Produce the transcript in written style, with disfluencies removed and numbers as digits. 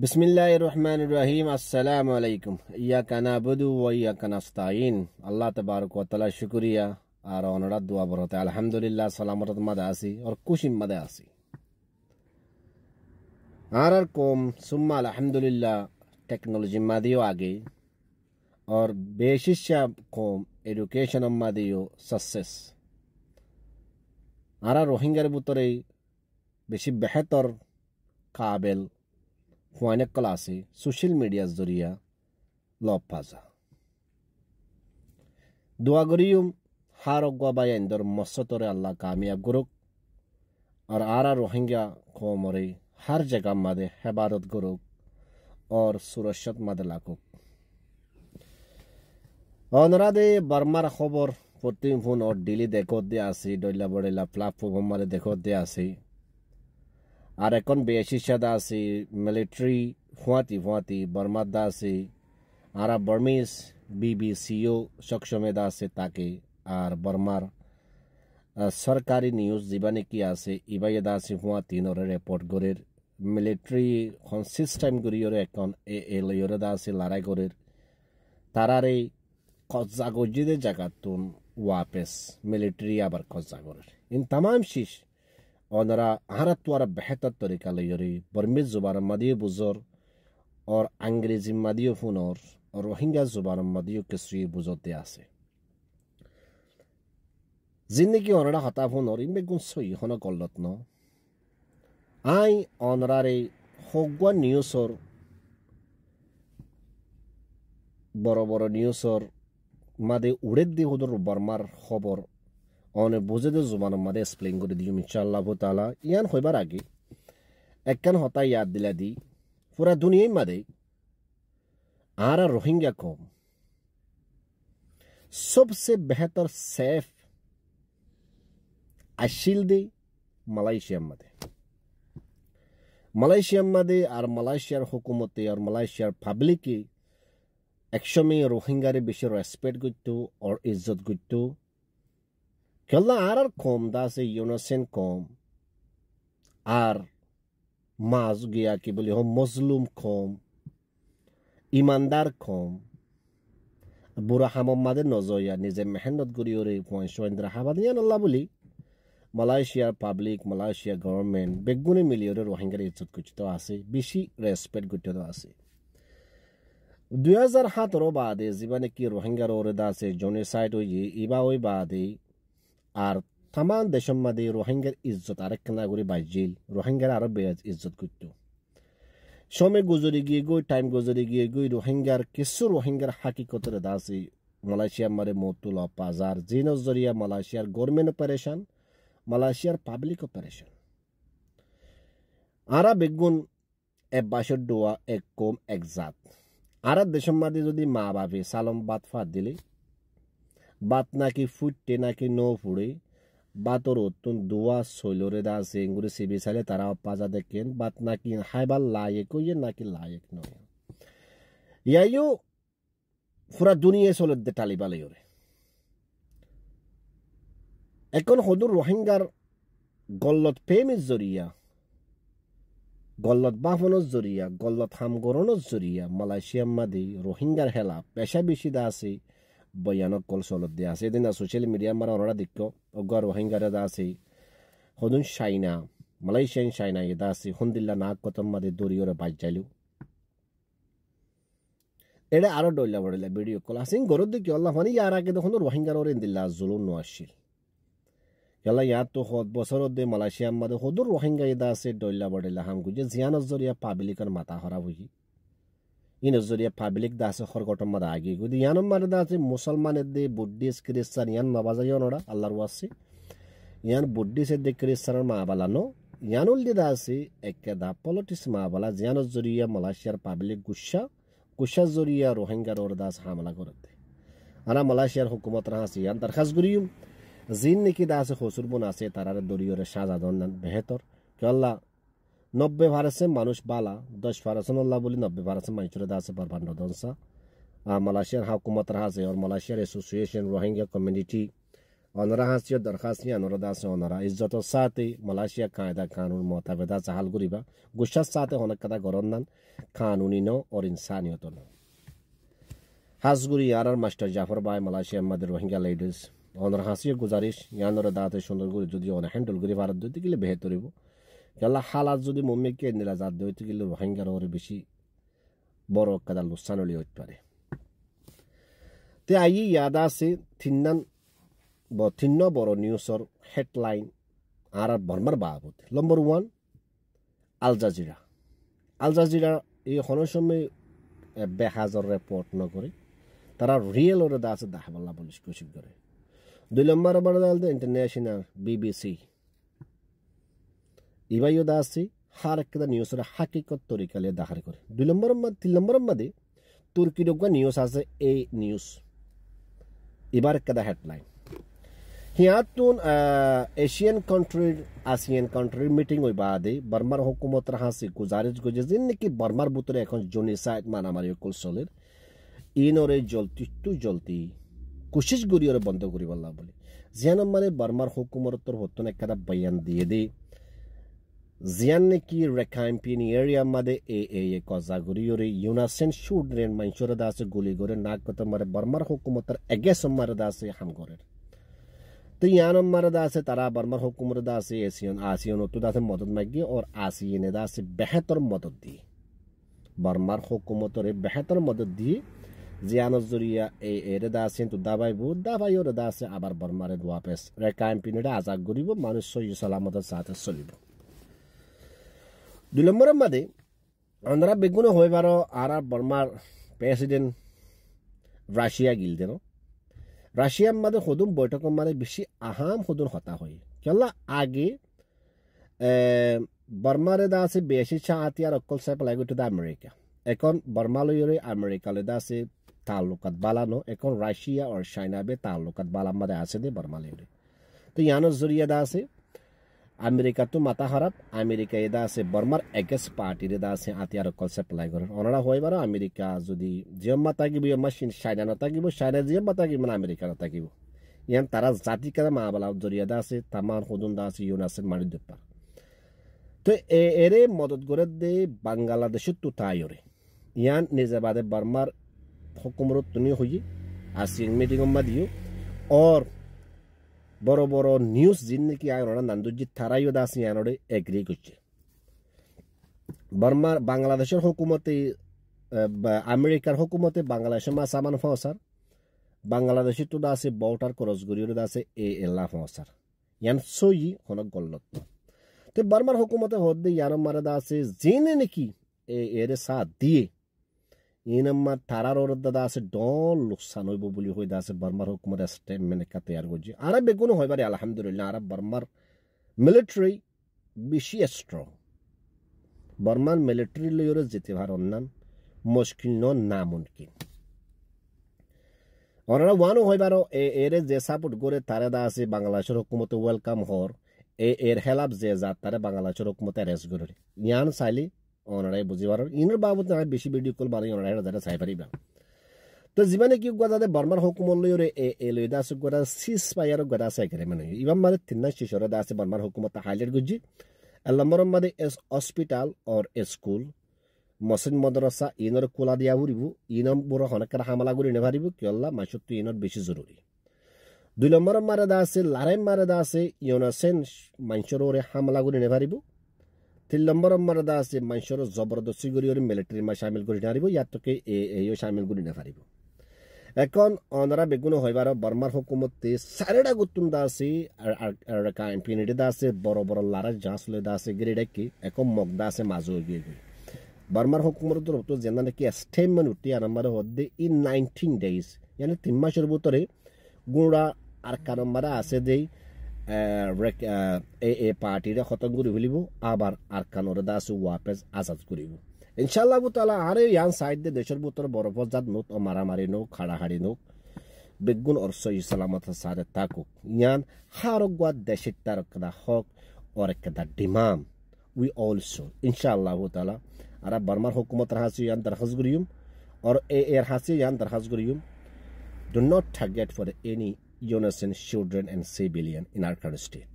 बिस्मिल्लाहिर्रहमानिर्रहीम अस्सलामु अलैकुम इय्याका नअबुदु व इय्याका नस्ताईन अल्लाह तबारक व तआला शुक्रिया और ओनरा दुआ बरते अल्हम्दुलिल्लाह सलामत मद आसी और खुशी मद आसी आरर कोम सुम्मा अल्हम्दुलिल्लाह टेक्नोलॉजी मदियो आगे और बेशिशा कोम एजुकेशन मदियो सक्सेस आरा रोहिंग्यार बुतरे बेशी बेहतर काबिल হুয়ানে ক্লাসে সোশ্যাল মিডিয়ার জরিয়া লব পাজা দোয়া করিম হার অগ্বাবাই ইন্দর মসতরে আল্লাহ কামিয়াব করুক আর আরা রোহিঙ্গা কমরে हर जगह मादे हेबारत करुक और सुरक्षित मादे लाकुक অনরাদে বার্মার খবর প্রতি ফোন और ডিলি দেখত দে আসি ডইলা বড়লা প্ল্যাটফর্ম মারে দেখত দে আসি আর এখন বেশি সাদা আছে মিলিটারি ফুয়াতি বর্মাদা আছে আর বর্মিস বিবিসিও সক্ষমতা আছে তাকে আর বর্মার সরকারি নিউজ জীবানে কি আছে ইবাইদা আছে ফুয়াতি নরে রিপোর্ট করে মিলিটারি সিস্টেম করিয়রে এখন এ লয়রে দা আছে লড়াই করে তারারে কজ্জা গজিদে জায়গাতুন ওয়াপস মিলিটারি আবার কজ্জা করে ইন तमाम शीश ओनरा आहारत्वारा बेहतर तरीका लयरी बर्मीज जुबान मदियो बुजर और अंग्रेजी मदियो फुनर और रोहिंग्या जुबान मदियो किसरी बुजोते आसे जिंदगी ओनरा हता फुनर इनबे गुन सही होना कल्लत न आई ओनरा रे होगवा न्यूज़र बड़ो न्यूज़र मादे उड़े दे हुदर बर्मार खबर অনে বুঝেদে জুবান মাদে এক্সপ্লেইন করে দিম ইনশাআল্লাহ তাআলা ইয়ান হইবার আগে একখান হতা ইয়াদ দিলা দি পুরা দুনিয়ায় মাদে আর রোহিঙ্গা কম सबसे बेहतर सेफ आशिल दे মালয়েশিয়া মাদে আর মালয়েশিয়ার হুকুমতে আর মালয়েশিয়ার পাবলিকে একসময় রোহিঙ্গারে বেশি রেসপেক্ট করতো আর ইজ্জত করতো Kalla arar kom da se Yunusen kom ar maz gaya ki boli ho Muslim kom imandar kom bura hamamade nozoya nize mehnat guriore poinshwendra habadiyan Allah boli Malaysia public Malaysia government begune miliore rohingya izzat kuchto ase bishi respect gutto ase 2017 বাদে জীবনে কি রোহিঙ্গার ওরে দা se genocide hoye iba hoy বাদে আর तमाम দেশের মধ্যে রোহিঙ্গার ইজ্জত আরেক নাগরিক বাইজিল রোহিঙ্গার আরো বেজ ইজ্জত করত সময় গুজরি গিয়ে গই টাইম গুজরি গিয়ে গই রোহিঙ্গার কিছু রোহিঙ্গার হাকিকতের দাসি মালয়েশিয়া মারে মতুল বাজার জিনস জরিয়া মালয়েশিয়ার গভর্নমেন্ট অপারেশন মালয়েশিয়ার পাবলিক অপারেশন আরা বেগুন এ বাসর দোয়া এক কম একজাত আর দেশের মধ্যে যদি মা বাবা সালাম বাত ফাত দিলে বাত নাকি ফুটতে নাকি নো ফুড়ে বাতর অত্যন দোয়া শৈলরে দা আছে এগুলো সিবি সালে তারা পাজা দেখেন বাত নাকি হাইবার লায়েক হইয়ে নাকি লায়েক নয় ইয়াইও পুরা দুনিয়া চলত দে টালিবালে ওরে এখন হদুর রোহিঙ্গার গল্লত প্রেমের জরিয়া গল্লত বাফনের জরিয়া গল্লত হামগরণের জরিয়া মালয়েশিয়ার মাঝে রোহিঙ্গার হেলা পেশা বেশি দা আছে বয়ানক কল চলত দিয়া আছে এদিন সোশ্যাল মিডিয়া মারা ওরা দেখো অগা রোহিঙ্গারা দা আছে হদুন চাইনা মালয়েশিয়ান চাইনা এদা আছে হন্দিল্লা নাক কতম মাদে দরিয়রে বাজ যাইলো এটা আরো ডইলা বড়লা ভিডিও কল আছে গরদ দেখি আল্লাহ মানে ইয়ার আগে তখন রোহিঙ্গার ওরে দিল্লা জুলুম নো আসিল কেলা ইয়ার তো হদ বছর দে মালয়েশিয়ার মাদে হদুর রোহিঙ্গা এদা আছে ডইলা বড়লা হামগু যে জিয়ানর জরিয়া পাবলিকের মাথা খারাপ হই इन जरिए पब्लिक दासे खरगटम मादा आगे गुदी यानम मारे दासे मुसलमान दे बुद्धिस्ट क्रिश्चियन यान नवाजायो नोड़ा अल्लाहर वास्ते यान बुद्धिस्ट दे क्रिश्चियन माबाला नो यानुल दे दासे एकदा पॉलिटिक्स माबाला जियान जरिए मालয়েশিয়ার पब्लिक गुस्सा जरिए रोहिंग्या और दास हमला करते आना मालয়েশিয়ার हुकूमत रहासी यान दरखास्त गुरियुम जिन निकी दासे खसुर बनासे तारारे दरियोरे साजादन बेहतर कि अल्लाह 90% মানুষ বালা 10% আল্লাহ বলি 90% মানুষের দাসে বরবাদ দনসা মালয়েশিয়ার হুকুমত রাহাজে আর মালয়েশিয়ার অ্যাসোসিয়েশন রোহিঙ্গা কমিউনিটি অনরা হাসিও দরখাস্তি আনরদা আছে অনরা ইজ্জতর সাথে মালয়েশিয়া কায়দা কানুন মোতাবেদা চাহাল করিবা গুসার সাথে অনেক কথা গরম নান কানুনি ন और इंसानियत न হাসগুড়ি আর মাস্টার জাফর ভাই মালয়েশিয়া আমাদের রোহিঙ্গা লেডিস অনরা হাসিও গুজারিশ ইয়ানরা দাতে সুন্দর করে যদি অন হ্যান্ডেল করে ভারত দিতে গেলে বেহতর হইব কেলা হালাত যদি মম্মিকে নিলা জাত দিতে গেলে রোহিঙ্গার ওর বেশি বড় কাদা লুসানলি হইতে পারে তে আই ইয়াদ আছে তিন্ন বড় নিউজর হেডলাইন আর বর্মার বাবদ নম্বর 1 আল জাজিরা এই হনের সময় বেহাজর রিপোর্ট ন করে তারা রিয়েল ওরে দাসে দাহবাল্লা পুলিশ কোশিশ করে 2 নম্বর বড় ইন্টারন্যাশনাল বিবিসি ইবাইও দাসি হার একটা নিউজের হাকিকত তরিকালে দাহার করে 2 নম্বর 3 নম্বর মধ্যে তুর্কির নিউজ আছে এই নিউজ এবার একটা হেডলাইন হিয়াতুন এশিয়ান কান্ট্রির মিটিং ওই বাদে বর্মার হুকুমতের হাসি গুজারিশ গজে যে নাকি বর্মার ভিতরে এখন জেনোসাইড মারামারি কল চলের ইনরে জলতি কোশিশ করি ওরে বন্ধ করি বললা বলে জিয়ান মানে বর্মার হুকুমতের হতন একটা বয়ান দিয়ে দে জিয়ান নাকি রেখাইম্পিন এরিয়া মাদে এ কজা করি ওরে ইউনাসেন শুডরেন মাইনসরে দাসে গুলি করে নাক কত মারে বর্মার হুকুমতের এগেস মারে দাসে হাম করে তো ইয়ান মারে দাসে তারা বর্মার হুকুমত দাসে আসিয়ন তো দাসে মদত মাগি और আসিয়নে দাসে বেহতর মদত দিয়ে বর্মার হুকুমতরে বেহতর মদত দিয়ে জিয়ানোর জরিয়া এরে দাসে তো দাবাই ওরে দাসে আবার বর্মারে ওয়াপস রেকাইম্পিনটা আজাদ করিব মানুষ সহি সালামতের সাথে চলিব 2 নম্বরের মধ্যে আমরা বেগুন হইবার আর বর্মার প্রেসিডেন্ট রাশিয়া গিলদেন রাশিয়ার মধ্যে হদুম বৈঠকের মানে বেশি আহাম হদুন হতা হয় কেলা আগে বর্মারে দাসে বেশি চাহাতিয়ার অকল সাইপ লাগু দা আমেরিকা এখন বর্মা লইরে আমেরিকা লে দাসে তালুকাত বালানো এখন রাশিয়া আর চাইনা বে তালুকাত বালার মধ্যে আছে দে বর্মা লইরে তো ইয়ানোর জরিয়া দাসে আমেরিকা তো মাথা খারাপ আমেরিকা এদা আছে বর্মার এগেস পার্টির এদা আছে আতিয়ার কল সাপ্লাই করেন ওনারা হইবার আমেরিকা যদি জিয়ম মাতা গিব মাসিন চাইনা না থাকিব চাইনা জিয়ম মাতা গিব না আমেরিকা না থাকিব ইয়ান তারা জাতি কাদা মা বলা জরিয়া দা আছে তামার হুদুন দা আছে ইউনাসের মারি দেপার তো এরে মদত করে দে বাংলাদেশের তো তাইরে ইয়ান নিজে বাদে বর্মার হুকুমরত তুনি হই আসি মিটিং মা দিও और বড় বড় নিউজ জিন নাকি আয়রা নান্দুজি থারাইও দাসি আনরে এগ্রি করছে বর্মার বাংলাদেশের হুকুমতে আমেরিকার হুকুমতে বাংলাদেশের মা সামান ফসার বাংলাদেশে তো দাসে বউটার ক্রস গরিয়র দাসে এলা ফসার ইয়ান সই হন গল্লত তো বর্মার হুকুমতে হদ্দে ইয়ার মারা দাসে জিনে নাকি এর সাথ দিয়ে ইনাম্মা তারার ওর দাদা আছে ডন লোকসান হইব বলি হই দাসে বর্মার হুকুমত স্টেপ মেনে কা তৈয়ার করছে আর বেগুন হইবারে আলহামদুলিল্লাহ আর বর্মার মিলিটারি বেশি স্ট্রং বর্মার মিলিটারি লইরে যেতে পার অন্যান মুশকিল না মুমকিন ওরা ওয়ানো হইবার এরে যে সাপোর্ট করে তারে দা আছে বাংলাদেশের হুকুমতে ওয়েলকাম হর এর হেলাপ যে যা তারে বাংলাদেশের হুকুমতে অ্যারেস্ট করে ইয়ান চাইলে ওনারাই বুঝিবার ইনের বাবদ না বেশি ভিডিও কল বানাই ওনারা যারা চাই পারিবা তো জীবনে কি গদাতে বর্মার হুকুমত লইরে লই দাস গদা সিস পায়ার গদা চাই করে মানে ইবাম মানে তিননা শিশর দাস বর্মার হুকুমত হাইলাইট গুজি নম্বর মধ্যে এস হসপিটাল অর স্কুল মসজিদ মাদ্রাসা ইনর কোলা দিয়া উড়িব ইনম বড় হনকার হামলা করি নেভারিব কিয়ল্লা মাসুত্তু ইনর বেশি জরুরি 2 নম্বর মারা দাসে লারাই মারা দাসে ইউনাসেন মানসররে হামলা করি নেভারিব 3 নম্বর মারা দাসে মানসর জবরদস্তি করি ওর মিলিটারি মা শামিল করি নারিব ইয়াতকে এইও শামিল করি নেভারিব এখন অনরা বেগুন হইবার বর্মার হুকুমতে সারেডা গুতুন দাসে আর ক্যাম্পেইনটি দাসে বড় বড় লারা জাসলে দাসে গিরেডাকি এখন মগ দাসে মাজু গিয়ে বর্মার হুকুমত তো যেন নাকি স্টেটমেন্ট উঠি আমার হদ্দে ইন 19 ডেজ মানে 3 মাসের ভিতরে গুড়া আর কারমারা আছে দেই পার্টিরে খতম করে ফেলিব আবার আর কানরে দাস ওয়াপেস আজাদ করিব ইনশাআল্লাহ তাআলা আরে ইয়ান সাইড দে দেশের ভিতরে বড় পজাত নত ও মারামারি নো খাড়াহাড়ি নো বেগুন অর্সই সালামত সারে তাকুক ইয়ান হারগওয়া দেশে তার কদা হক और कदा डिमाम we also इंशाअल्लाह ताला अरा बर्मा हुकूमत रहासी यान दरखास्त करियुम और ए हासी यान दरखास्त करियुम do not target for any innocent children and civilians in our country state.